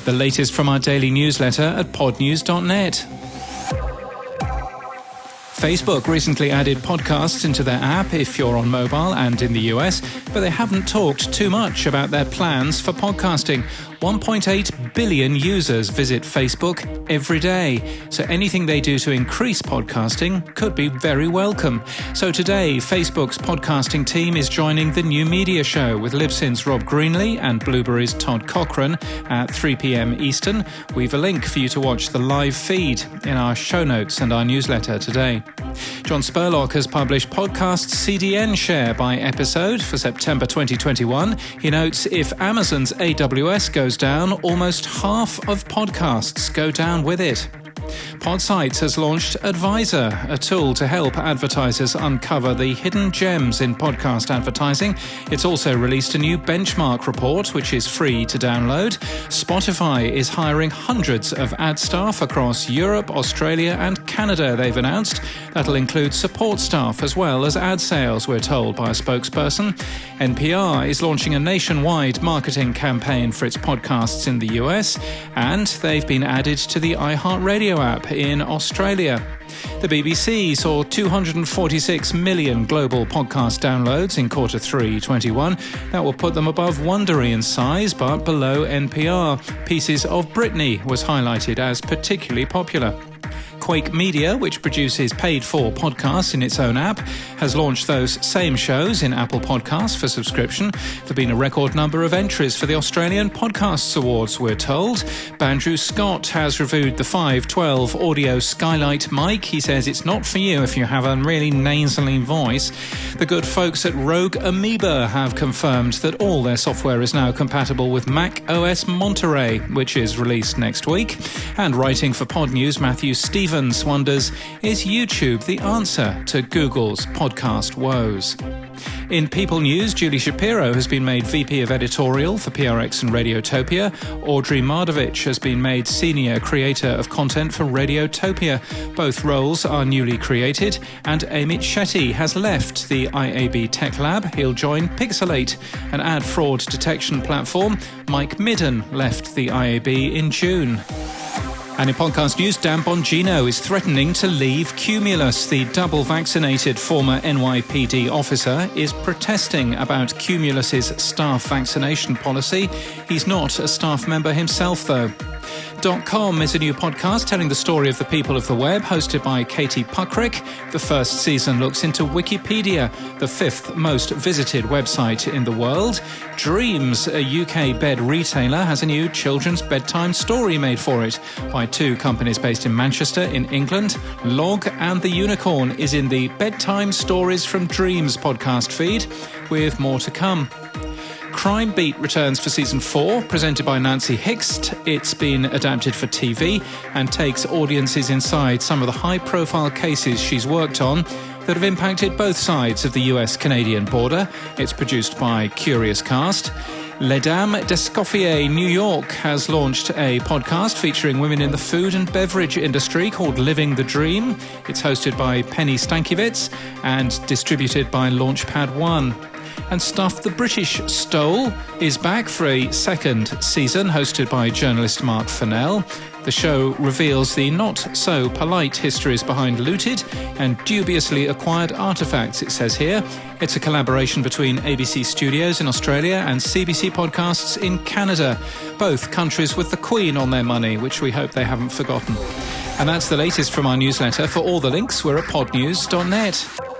The latest from our daily newsletter at podnews.net. Facebook recently added podcasts into their app if you're on mobile and in the US, but they haven't talked too much about their plans for podcasting. 1.8 billion users visit Facebook every day, so anything they do to increase podcasting could be very welcome. So today, Facebook's podcasting team is joining the New Media Show with Libsyn's Rob Greenlee and Blueberry's Todd Cochran at 3 p.m. Eastern. We've a link for you to watch the live feed in our show notes and our newsletter today. John Spurlock has published Podcast's CDN share by episode for September 2021. He notes if Amazon's AWS goes down, almost half of podcasts go down with it. Podsights has launched Advisor, a tool to help advertisers uncover the hidden gems in podcast advertising. It's also released a new benchmark report, which is free to download. Spotify is hiring hundreds of ad staff across Europe, Australia and Canada, they've announced. That'll include support staff as well as ad sales, we're told by a spokesperson. NPR is launching a nationwide marketing campaign for its podcasts in the US, and they've been added to the iHeartRadio app in Australia. The BBC saw 246 million global podcast downloads in Q3 21. That will put them above Wondery in size, but below NPR. Pieces of Britney was highlighted as particularly popular. Quake Media, which produces paid-for podcasts in its own app, has launched those same shows in Apple Podcasts for subscription. There have been a record number of entries for the Australian Podcasts Awards, we're told. Bandrew Scott has reviewed the 512 Audio Skylight mic. He says it's not for you if you have a really nasally voice. The good folks at Rogue Amoeba have confirmed that all their software is now compatible with Mac OS Monterey, which is released next week. And writing for Pod News, Matthew Stevens wonders, is YouTube the answer to Google's podcast woes? In People News, Julie Shapiro has been made VP of Editorial for PRX and Radiotopia. Audrey Mardovich has been made Senior Creator of Content for Radiotopia. Both roles are newly created, and Amit Shetty has left the IAB Tech Lab. He'll join Pixelate, an ad fraud detection platform. Mike Midden left the IAB in June. And in podcast news, Dan Bongino is threatening to leave Cumulus. The double-vaccinated former NYPD officer is protesting about Cumulus's staff vaccination policy. He's not a staff member himself, though. .com is a new podcast telling the story of the people of the web, hosted by Katie Puckrick. The first season looks into Wikipedia, the fifth most visited website in the world. Dreams, a UK bed retailer, has a new children's bedtime story made for it by two companies based in Manchester in England. Log and the Unicorn is in the Bedtime Stories from Dreams podcast feed, with more to come. Crime Beat returns for Season 4, presented by Nancy Hixt. It's been adapted for TV and takes audiences inside some of the high-profile cases she's worked on that have impacted both sides of the US-Canadian border. It's produced by Curious Cast. Les Dames d'Escoffier New York has launched a podcast featuring women in the food and beverage industry called Living the Dream. It's hosted by Penny Stankiewicz and distributed by Launchpad One. And Stuff the British Stole is back for a second season, hosted by journalist Mark Fennell. The show reveals the not-so-polite histories behind looted and dubiously acquired artefacts, it says here. It's a collaboration between ABC Studios in Australia and CBC Podcasts in Canada, both countries with the Queen on their money, which we hope they haven't forgotten. And that's the latest from our newsletter. For all the links, we're at podnews.net.